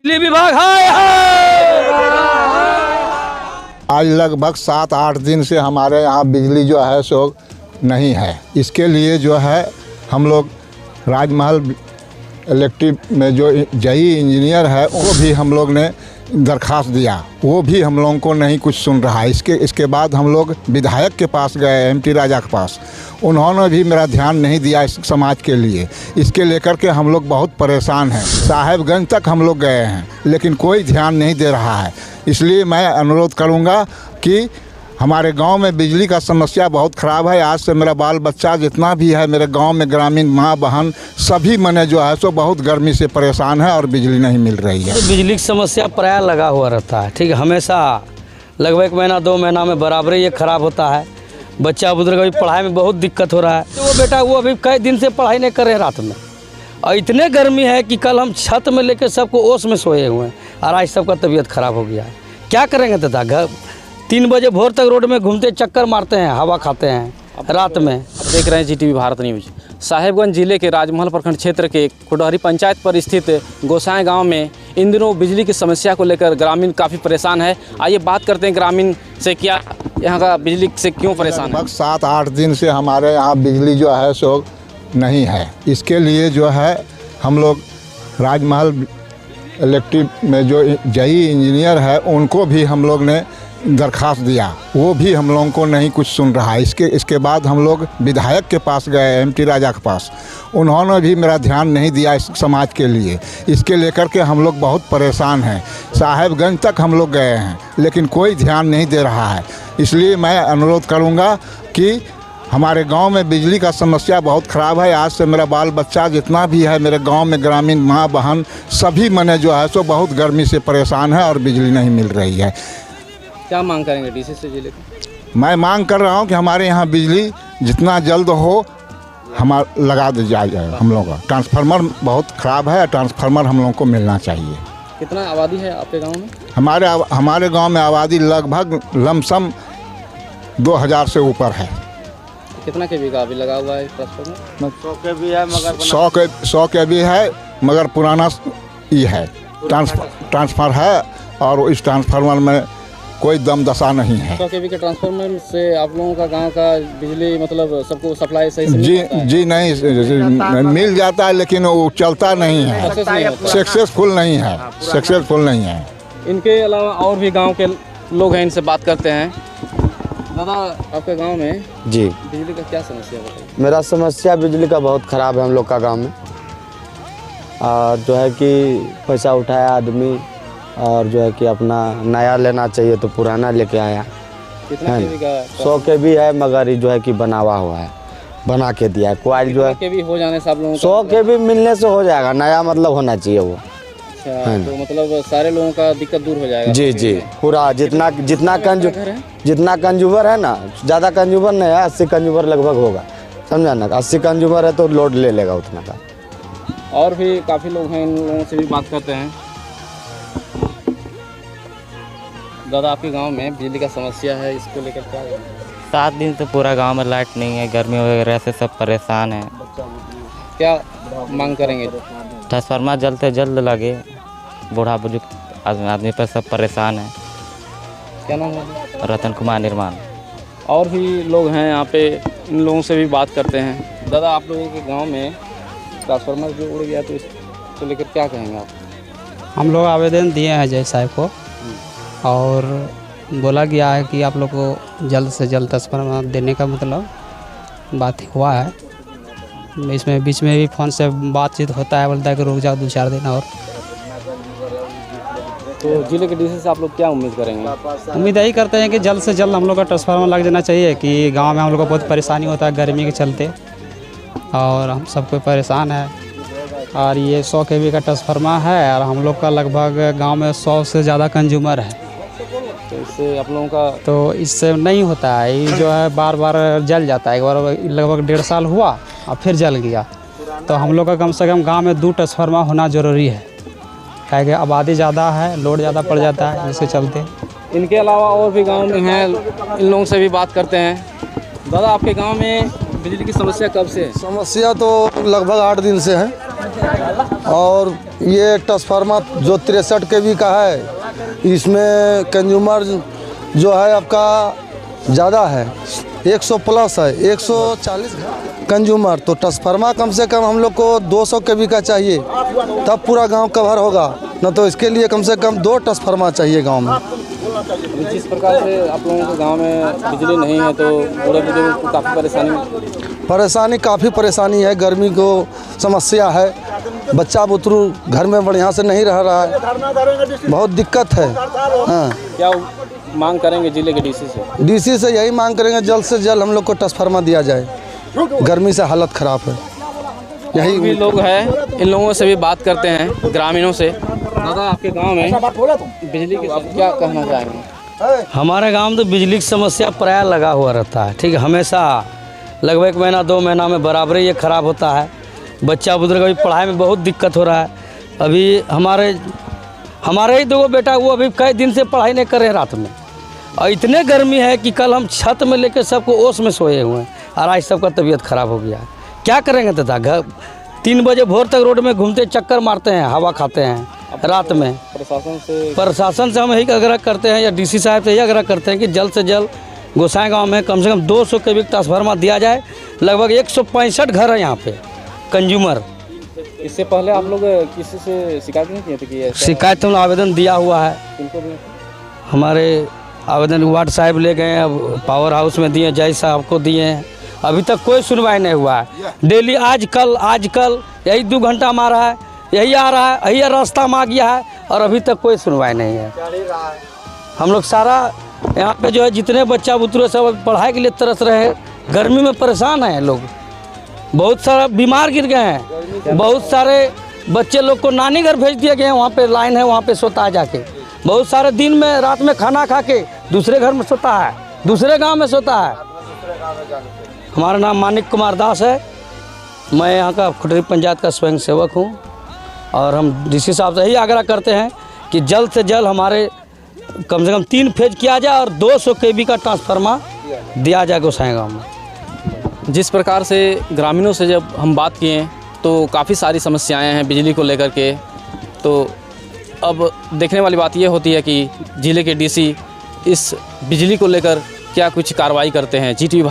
बिजली विभाग हाय। आज लगभग 7-8 दिन से हमारे यहाँ बिजली जो है सो नहीं है। इसके लिए जो है हम लोग राजमहल इलेक्ट्रिक में जो जई इंजीनियर है वो भी हम लोग ने दरखास्त दिया, वो भी हम लोगों को नहीं कुछ सुन रहा है। इसके बाद हम लोग विधायक के पास गए, एमटी राजा के पास, उन्होंने भी मेरा ध्यान नहीं दिया इस समाज के लिए। इसके लेकर के हम लोग बहुत परेशान हैं। साहेबगंज तक हम लोग गए हैं लेकिन कोई ध्यान नहीं दे रहा है। इसलिए मैं अनुरोध करूंगा कि हमारे गांव में बिजली का समस्या बहुत ख़राब है। आज से मेरा बाल बच्चा जितना भी है मेरे गांव में, ग्रामीण माँ बहन सभी मने जो है सो बहुत गर्मी से परेशान है और बिजली नहीं मिल रही है। बिजली की समस्या प्राय लगा हुआ रहता है, ठीक है, हमेशा लगभग 1 महीना 2 महीना में बराबर ये ख़राब होता है। बच्चा बुजुर्ग अभी पढ़ाई में बहुत दिक्कत हो रहा है। वो बेटा वो अभी कई दिन से पढ़ाई नहीं कर रहे रात में, और इतने गर्मी है कि कल हम छत में लेकर सबको ओस में सोए हुए हैं और आज सबका तबीयत ख़राब हो गया है। क्या करेंगे दादा? घर 3 बजे भोर तक रोड में घूमते चक्कर मारते हैं, हवा खाते हैं रात में। देख रहे हैं जीटीवी भारत न्यूज। साहेबगंज जिले के राजमहल प्रखंड क्षेत्र के कुटहरी पंचायत पर स्थित गोसाई गांव में इन दिनों बिजली की समस्या को लेकर ग्रामीण काफ़ी परेशान है। आइए बात करते हैं ग्रामीण से, क्या यहाँ का बिजली से क्यों परेशान है। लगभग 7-8 दिन से हमारे यहाँ बिजली जो है सो नहीं है। इसके लिए जो है हम लोग राजमहल इलेक्ट्रिक में जो जई इंजीनियर है उनको भी हम लोग ने दरखास्त दिया, वो भी हम लोगों को नहीं कुछ सुन रहा है। इसके बाद हम लोग विधायक के पास गए, एमटी राजा के पास, उन्होंने भी मेरा ध्यान नहीं दिया इस समाज के लिए। इसके लेकर के हम लोग बहुत परेशान हैं। साहेबगंज तक हम लोग गए हैं लेकिन कोई ध्यान नहीं दे रहा है। इसलिए मैं अनुरोध करूँगा कि हमारे गांव में बिजली का समस्या बहुत ख़राब है। आज से मेरा बाल बच्चा जितना भी है मेरे गांव में, ग्रामीण माँ बहन सभी मने जो है सो बहुत गर्मी से परेशान है और बिजली नहीं मिल रही है। क्या मांग करेंगे डीसी से जिले को? मैं मांग कर रहा हूं कि हमारे यहाँ बिजली जितना जल्द हो लगा दे जाए। हम लोगों का ट्रांसफार्मर बहुत ख़राब है, ट्रांसफार्मर हम लोगों को मिलना चाहिए। कितना आबादी है आपके गांव में? हमारे गांव में आबादी लगभग लमसम 2000 से ऊपर है। कितना केवी का अभी लगा हुआ है ट्रांसफार्मर? 100 के भी है मगर 100 के भी है मगर पुराना ये है ट्रांसफार्मर है और इस ट्रांसफार्मर में कोई दम दशा नहीं है। 100 केवी के ट्रांसफार्मर से आप लोगों का गांव का बिजली मतलब सबको सप्लाई सही से जी नहीं मिल जाता है लेकिन वो चलता नहीं है, सक्सेसफुल नहीं है। इनके अलावा और भी गांव के लोग हैं, इनसे बात करते हैं। दादा आपके गांव में जी बिजली का क्या समस्या है? मेरा समस्या बिजली का बहुत ख़राब है हम लोग का गांव में। और जो है कि पैसा उठाया आदमी और जो है कि अपना नया लेना चाहिए तो पुराना लेके आया। कितना केवी का? 100 के भी है मगर ये जो है कि बनावा हुआ है, बना के दिया है। कोयल जो है के भी हो जाने से आप लोगों 100 के भी मिलने से हो जाएगा, नया मतलब होना चाहिए वो। अच्छा, तो मतलब सारे लोगों का दिक्कत दूर हो जाएगा। जी पूरा जितना कंज्यूमर है ना, ज़्यादा कंज्यूमर नहीं है, 80 कंज्यूमर लगभग होगा, समझा ना। 80 कंज्यूमर है तो लोड ले लेगा उतना का। और भी काफ़ी लोग हैं, इन लोगों से भी बात करते हैं। दादा आपके गांव में बिजली का समस्या है, इसको लेकर क्या है? 7 दिन से पूरा गांव में लाइट नहीं है, गर्मी वगैरह से सब परेशान है। क्या मांग करेंगे? ट्रांसफार्मर जल्द से जल्द लगे, बूढ़ा बुजुर्ग आदमी पर सब परेशान है। क्या नाम है? रतन कुमार निर्माण। और भी लोग हैं यहाँ पे, इन लोगों से भी बात करते हैं। दादा आप लोगों के गांव में ट्रांसफार्मर जो उड़ गया तो इसको लेकर क्या कहेंगे आप? हम लोग आवेदन दिए हैं जज साहब को और बोला गया है कि आप लोग को जल्द से जल्द ट्रांसफार्मर देने का मतलब बात हुआ है। इसमें बीच में भी फ़ोन से बातचीत होता है, बोलता है कि रुक जाओ 2-4 दिन और। तो जिले के डीसी से आप लोग क्या उम्मीद करेंगे? उम्मीद यही करते हैं कि जल्द से जल्द हम लोग का ट्रांसफार्मर लग जाना चाहिए कि गांव में हम लोग को बहुत परेशानी होता है गर्मी के चलते और हम सब कोई परेशान है। और ये 100 केवी का ट्रांसफार्मर है और हम लोग का लगभग गांव में 100 से ज़्यादा कंज्यूमर है। तो इससे आप लोगों का तो इससे नहीं होता है, ये जो है बार बार जल जाता है। एक बार लगभग 1.5 साल हुआ और फिर जल गया। तो हम लोग का कम से कम गांव में 2 ट्रांसफार्मर होना ज़रूरी है, क्या कि आबादी ज़्यादा है, लोड ज़्यादा पड़ जाता है, जिसके चलते। इनके अलावा और भी गांव में हैं, इन लोगों से भी बात करते हैं। दादा आपके गांव में बिजली की समस्या कब से है? समस्या तो लगभग 8 दिन से है। और ये ट्रांसफार्मर जो 63 kV का है, इसमें कंज्यूमर जो है आपका ज़्यादा है, 100 प्लस है, 140 कंज्यूमर। तो ट्रांसफार्मर कम से कम हम लोग को 200 kV का चाहिए, तब पूरा गांव कवर होगा, न तो इसके लिए कम से कम 2 ट्रांसफार्मर चाहिए गांव में। जिस प्रकार से आप लोगों के गांव में बिजली नहीं है तो बूढ़े बुजुर्ग को काफ़ी काफ़ी परेशानी है, गर्मी को समस्या है, बच्चा बुतरू घर में बढ़िया से नहीं रह रहा है, बहुत दिक्कत है। हाँ, क्या मांग करेंगे जिले के डीसी से? यही मांग करेंगे जल्द से जल्द हम लोग को ट्रांसफार्मर दिया जाए, गर्मी से हालत ख़राब है। यही भी लोग हैं, इन लोगों से भी बात करते हैं, ग्रामीणों से। दादा, आपके गांव में बिजली की क्या कहना चाहेंगे? हमारे गांव में तो बिजली की समस्या प्राय लगा हुआ रहता है। ठीक है, हमेशा लगभग 1 महीना 2 महीना में बराबर ये ख़राब होता है। बच्चा बुजुर्ग अभी पढ़ाई में बहुत दिक्कत हो रहा है। अभी हमारे ही 2 बेटा, वो अभी कई दिन से पढ़ाई नहीं कर रहे हैं रात में, और इतने गर्मी है कि कल हम छत में लेकर सबको ओस में सोए हुए हैं, और आज सबका तबीयत ख़राब हो गया है। क्या करेंगे दादा? घर 3 बजे भोर तक रोड में घूमते चक्कर मारते हैं, हवा खाते हैं रात में। प्रशासन से हम यही आग्रह करते हैं, या डीसी साहब से यही आग्रह करते हैं कि जल्द से जल्द गोसाई गांव में कम से कम 200 kV ट्रांसफार्मर दिया जाए। लगभग 165 घर है यहाँ पे कंज्यूमर। इससे पहले आप लोग किसी से शिकायत नहीं किए थे कि शिकायत हम आवेदन दिया हुआ है। हमारे आवेदन वार्ड साहब ले गए, अब पावर हाउस में दिए, जय साहब को दिए हैं, अभी तक कोई सुनवाई नहीं हुआ है। डेली आज कल यही 2 घंटा मारा है, यही आ रहा है, यही रास्ता में आ गया है, और अभी तक कोई सुनवाई नहीं है। हम लोग सारा यहाँ पे जो है जितने बच्चा बुतरू सब पढ़ाई के लिए तरस रहे हैं, गर्मी में परेशान हैं लोग, बहुत सारा बीमार गिर गए हैं, बहुत सारे बच्चे लोग को नानी घर भेज दिए गए हैं, वहाँ पे लाइन है, वहाँ पे सोता है जाके। बहुत सारे दिन में रात में खाना खा के दूसरे घर में सोता है, दूसरे गांव में सोता है। हमारा नाम मानिक कुमार दास है, मैं यहाँ का खुटरी पंचायत का स्वयं सेवक हूँ, और हम डीसी साहब से यही आग्रह करते हैं कि जल्द से जल्द हमारे कम से कम 3 फेज किया जाए और 200 kV का ट्रांसफार्मर दिया जाए गोसाई गाँव में। जिस प्रकार से ग्रामीणों से जब हम बात किए तो काफ़ी सारी समस्याएं हैं बिजली को लेकर के। तो अब देखने वाली बात ये होती है कि जिले के डीसी इस बिजली को लेकर क्या कुछ कार्रवाई करते हैं। जीटी विभाग